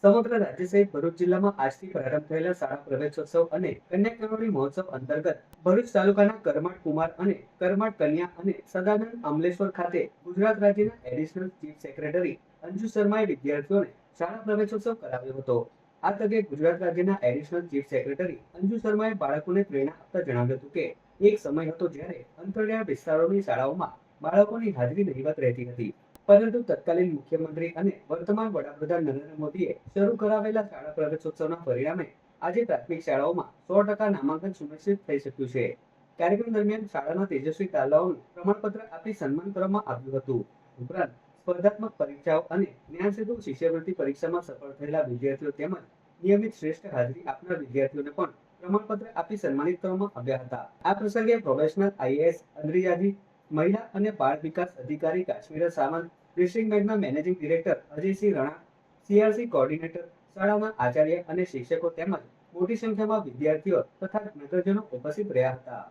સમગ્ર રાજ્ય સહિત ભરૂચ જિલ્લામાં આજથી પ્રારંભ થયેલા શાળા પ્રવેશોત્સવ અને કન્યા કેળવણી મહોત્સવ અંતર્ગત ભરૂચ તાલુકાના કરમાળ કુમાર અને કરમાળ કન્યા અને સદાનંદ અમલેશ્વર ખાતે ગુજરાત રાજ્યના એડિશનલ ચીફ સેક્રેટરી અંજુ શર્માએ વિદ્યાર્થીઓને શાળા પ્રવેશોત્સવ કરાવ્યો હતો. આ તકે ગુજરાત રાજ્યના એડિશનલ ચીફ સેક્રેટરી અંજુ શર્માએ બાળકોને પ્રેરણા આપતા જણાવ્યું હતું કે એક સમય હતો જ્યારે અંતરિયાળ વિસ્તારોની શાળાઓમાં બાળકોની હાજરી નહિવત રહેતી હતી, પરંતુ તત્કાલીન મુખ્યમંત્રી અને વર્તમાન વડાપ્રધાન નરેન્દ્ર મોદીએ શરૂ કરાવેલા શાળા પ્રવેશોત્સવના પરિણામે આજે પ્રાથમિક શાળાઓમાં 100% નામાંકન સુનિશ્ચિત થઈ શક્યું છે. કાર્યક્રમ દરમિયાન શાળાના તેજસ્વી તાલાઓનું પ્રમાણપત્ર આપી સન્માન કરવામાં આવ્યું હતું. ઉપરાંત સ્પર્ધાત્મક પરીક્ષાઓ અને જ્ઞાન સેતુ શિષ્યવૃત્તિ પરીક્ષામાં સફળ થયેલા વિદ્યાર્થીઓ તેમજ નિયમિત શ્રેષ્ઠ હાજરી આપનાર વિદ્યાર્થીઓને પણ પ્રમાણપત્ર આપી સન્માનિત કરવામાં આવ્યા હતા. આ પ્રસંગે પ્રોફેશનલ આઈએએસ અંદ્રિયાજી, મહિલા અને બાળ વિકાસ અધિકારી કાશ્મીર સાવંત, ડિસ્ટ્રિક્ટ બેંકના managing director Ajaysinh Rana, CRC coordinator, શાળાના આચાર્ય અને શિક્ષકો તેમજ મોટી સંખ્યામાં વિદ્યાર્થીઓ તથા નગરજનો ઉપસ્થિત રહ્યા હતા.